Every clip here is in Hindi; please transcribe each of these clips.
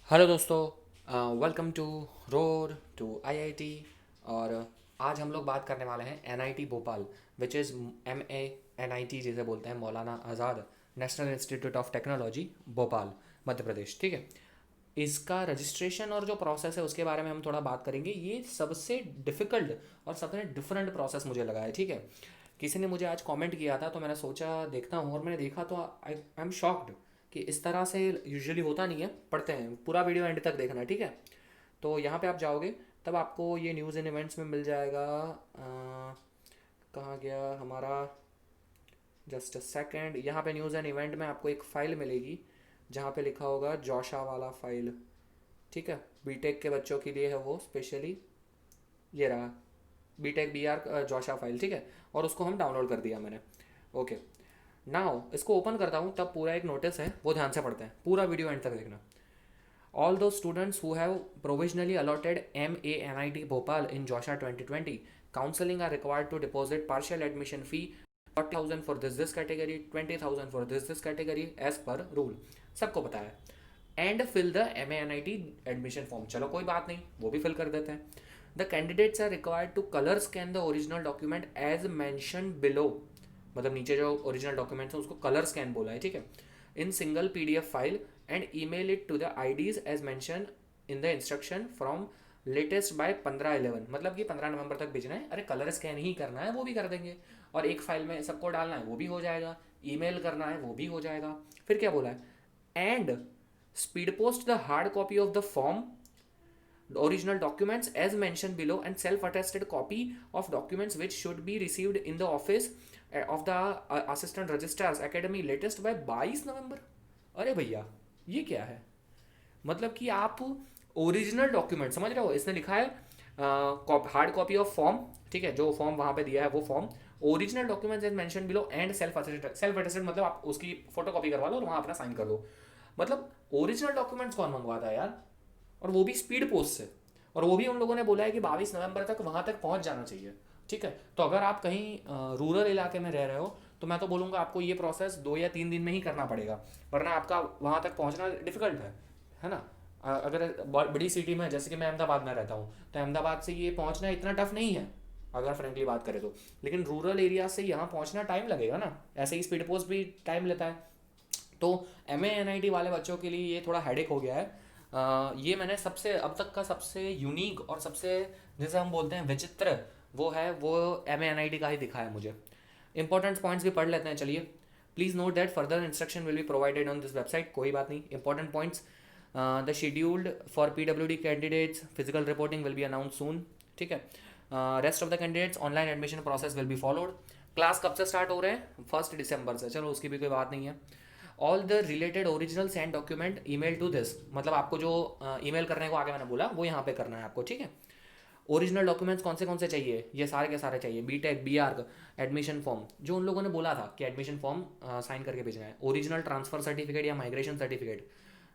हेलो दोस्तों, welcome to road to IIT. और आज हम लोग बात करने वाले हैं NIT Bhopal, which is MANIT जिसे बोलते हैं, Maulana Azad national institute of technology Bhopal, Madhya Pradesh. ठीक है, इसका रजिस्ट्रेशन और जो प्रोसेस है उसके बारे में हम थोड़ा बात करेंगे। ये सबसे डिफ़िकल्ट और सबसे डिफरेंट प्रोसेस मुझे लगा है। ठीक है, किसी ने मुझे आज कमेंट किया था तो मैंने सोचा देखता हूँ, और मैंने देखा तो आई एम शॉक्ड कि इस तरह से यूजुअली होता नहीं है। पढ़ते हैं, पूरा वीडियो एंड तक देखना। ठीक है, तो यहाँ पे आप जाओगे तब आपको ये न्यूज़ एंड इवेंट्स में मिल जाएगा। कहाँ गया हमारा, जस्ट अ सेकेंड। यहाँ पे न्यूज़ एंड इवेंट में आपको एक फ़ाइल मिलेगी जहाँ पे लिखा होगा जोशा वाला फ़ाइल। ठीक है, बीटेक के बच्चों के लिए है वो स्पेशली। ये रहा बीटेक BR जोशा फाइल। ठीक है, और उसको हम डाउनलोड कर दिया मैंने। ओके, नाउ इसको ओपन करता हूँ तब पूरा एक नोटिस है, वो ध्यान से पढ़ते हैं, पूरा वीडियो एंड तक देखना। All those students who have provisionally allotted MANIT Bhopal in JOSHA 2020 counseling are required to deposit partial admission fee 40,000 for this category, 20,000 for this category as per rule। सबको पता है। And fill the MANIT admission form. चलो कोई बात नहीं, वो भी फिल कर देते हैं। The candidates are required to colour scan the original document as mention below. मतलब नीचे जो ओरिजिनल डॉक्यूमेंट्स है उसको कलर स्कैन बोला है। ठीक है, in single PDF file and email it to the IDs as mention in the instruction from latest by 15/11। मतलब कि 15 नवंबर तक भेजना है। अरे कलर स्कैन ही करना है वो भी कर देंगे, और एक फाइल में सबको डालना है वो भी हो जाएगा, ईमेल करना है वो भी हो जाएगा। फिर क्या बोला है, and speed post the hard copy of the form, the original documents as mentioned below, and self attested copy of documents which should be received in the office of the assistant registrars academy latest by 22 नवंबर। अरे भैया ये क्या है, मतलब कि आप ओरिजिनल डॉक्यूमेंट, समझ रहे हो, इसने लिखा है हार्ड कॉपी ऑफ फॉर्म। ठीक है, जो फॉर्म वहां पे दिया है वो form, original documents as mention below and self attested. Self attested मतलब आप उसकी फोटो कॉपी करवा लो और वहां अपना साइन कर दो। मतलब ओरिजिनल डॉक्यूमेंट्स कौन मंगवाता है यार, और वो भी स्पीड पोस्ट से। और वो भी उन लोगों ने बोला है कि 22 नवंबर तक वहां तक पहुंच जाना चाहिए। ठीक है, तो अगर आप कहीं रूरल इलाके में रह रहे हो तो मैं तो बोलूँगा आपको ये प्रोसेस 2 या 3 दिन में ही करना पड़ेगा, वरना आपका वहाँ तक पहुँचना डिफिकल्ट है ना। अगर बड़ी सिटी में, जैसे कि मैं अहमदाबाद में रहता हूँ, तो अहमदाबाद से ये पहुँचना इतना टफ नहीं है अगर फ्रेंकली बात करें तो। लेकिन रूरल एरिया से यहाँ पहुँचना टाइम लगेगा ना, ऐसे ही स्पीड पोस्ट भी टाइम लेता है। तो MANIT वाले बच्चों के लिए ये थोड़ा हेडेक हो गया है। ये मैंने सबसे अब तक का सबसे यूनिक और सबसे, जैसे हम बोलते हैं, विचित्र वो MANIT का ही दिखा है मुझे। इंपॉर्टेंट पॉइंट्स भी पढ़ लेते हैं, चलिए। Please note that further instruction will be provided on this website. कोई बात नहीं, important points, the scheduled for PWD candidates physical reporting will be announce सून। ठीक है, rest of the candidates online admission process will be followed. Class कब से स्टार्ट हो रहे हैं, 1 दिसंबर से। चलो उसकी भी कोई बात नहीं है। All the related originals and document email to this. मतलब आपको जो ईमेल करने को आगे मैंने बोला वो यहाँ पे करना है आपको। ठीक है, ओरिजिनल डॉक्यूमेंट्स कौन से चाहिए, ये सारे के सारे चाहिए। बीटेक BR एडमिशन फॉर्म, जो उन लोगों ने बोला था कि एडमिशन फॉर्म साइन करके भेजना है। ओरिजिनल ट्रांसफर सर्टिफिकेट या migration certificate,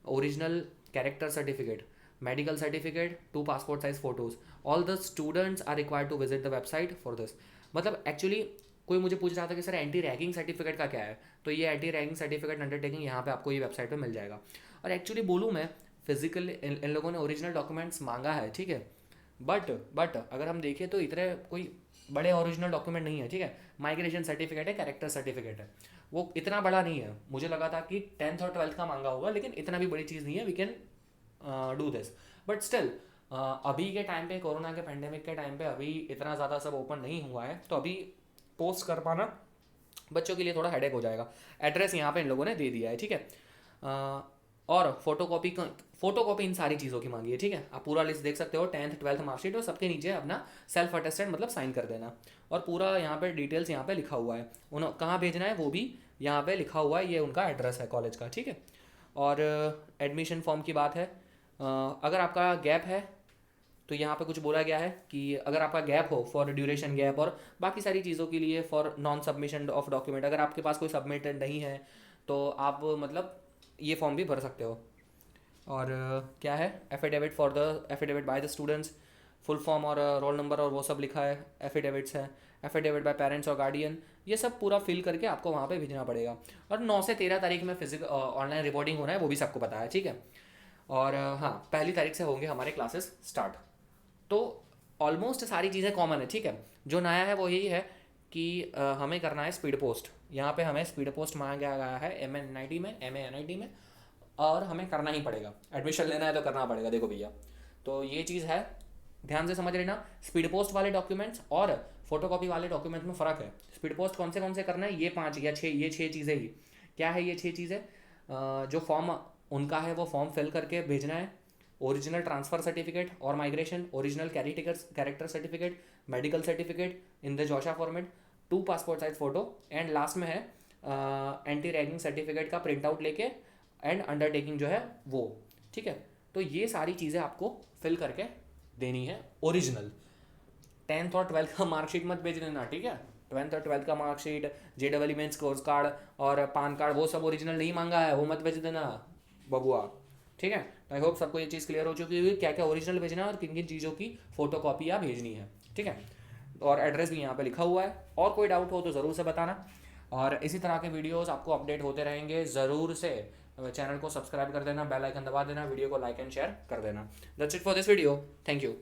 original character certificate, medical certificate, 2 passport size photos. All the students are required to visit the website for this. मतलब एक्चुअली कोई मुझे पूछ रहा था कि सर एंटी रैगिंग सर्टिफिकेट का क्या है, तो ये एंटी रैगिंग सर्टिफिकेट अंडरटेकिंग यहाँ पे आपको ये वेबसाइट पे मिल जाएगा। और एक्चुअली बोलूँ मैं, फिजिकल इन लोगों ने ओरिजिनल डॉक्यूमेंट्स मांगा है। ठीक है, बट अगर हम देखें तो इतने कोई बड़े ओरिजिनल डॉक्यूमेंट नहीं है। ठीक है, माइग्रेशन सर्टिफिकेट है, कैरेक्टर सर्टिफिकेट है, वो इतना बड़ा नहीं है। मुझे लगा था कि 10th और 12th का मांगा होगा, लेकिन इतना भी बड़ी चीज़ नहीं है। We can do this, but still अभी के टाइम पे, कोरोना के पेंडेमिक के टाइम पे, अभी इतना ज़्यादा सब ओपन नहीं हुआ है, तो अभी पोस्ट कर पाना बच्चों के लिए थोड़ा हेडेक हो जाएगा। एड्रेस यहाँ पे इन लोगों ने दे दिया है। ठीक है, और फोटोकॉपी इन सारी चीज़ों की मांगी है। ठीक है, आप पूरा लिस्ट देख सकते हो, 10th 12th मार्कशीट, और सबके नीचे अपना सेल्फ अटेस्टेड मतलब साइन कर देना। और पूरा यहाँ पे डिटेल्स यहाँ पे लिखा हुआ है, उन्हें कहाँ भेजना है वो भी यहाँ पे लिखा हुआ है, ये उनका एड्रेस है कॉलेज का। ठीक है, और एडमिशन फॉर्म की बात है, अगर आपका गैप है तो यहाँ पे कुछ बोला गया है कि अगर आपका गैप हो, फॉर ड्यूरेशन गैप और बाकी सारी चीज़ों के लिए, for non submission of document, अगर आपके पास कोई सबमिटेड नहीं है तो आप मतलब ये फॉर्म भी भर सकते हो। और क्या है, affidavit by the students, full form और रोल नंबर और वो सब लिखा है, एफिडेविट्स है, एफिडेविट बाय पेरेंट्स और गार्डियन, ये सब पूरा फिल करके आपको वहाँ पे भेजना पड़ेगा। और 9 से 13 तारीख में फिजिकल ऑनलाइन रिपोर्टिंग होना है, वो भी सबको पता है। ठीक है, और हाँ 1 तारीख से होंगे हमारे क्लासेस स्टार्ट। तो ऑलमोस्ट सारी चीज़ें कॉमन है, ठीक है। जो नया है वो यही है कि हमें करना है स्पीड पोस्ट। यहाँ पे हमें स्पीड पोस्ट मांगा गया है MNIT में, MANIT में, और हमें करना ही पड़ेगा। एडमिशन लेना है तो करना पड़ेगा, देखो भैया। तो ये चीज़ है, ध्यान से समझ लेना। स्पीड पोस्ट वाले डॉक्यूमेंट्स और फोटोकॉपी वाले डॉक्यूमेंट्स में फ़र्क है। स्पीड पोस्ट कौन से करना है, ये 5 या 6, ये 6 चीज़ें ही। क्या है ये 6 चीज़ें? जो फॉर्म उनका है वो फॉर्म फिल करके भेजना है। ओरिजिनल ट्रांसफ़र सर्टिफिकेट और migration, original character certificate, medical certificate in the Joshi format, 2 passport size photo, and last में है एंटी रैगिंग सर्टिफिकेट का प्रिंट आउट लेके एंड अंडरटेकिंग जो है वो, ठीक है। तो ये सारी चीज़ें आपको फिल करके देनी है ओरिजिनल। 10th और 12th का मार्कशीट मत भेज देना, ठीक है। 12th और 12th का marksheet, JEE mains course card और पान कार्ड, वो सब ओरिजिनल नहीं मांगा है, वो मत भेज देना बबुआ, ठीक है। आई होप सबको ये चीज़ क्लियर हो चुकी होगी, क्या क्या ओरिजिनल भेजना है और किन किन चीज़ों की फोटो कॉपी आप भेजनी है, ठीक है। और एड्रेस भी यहाँ पे लिखा हुआ है। और कोई डाउट हो तो ज़रूर से बताना, और इसी तरह के वीडियोस आपको अपडेट होते रहेंगे। ज़रूर से चैनल को सब्सक्राइब कर देना, बेल आइकन दबा देना, वीडियो को लाइक एंड शेयर कर देना। That's it for this video, thank you.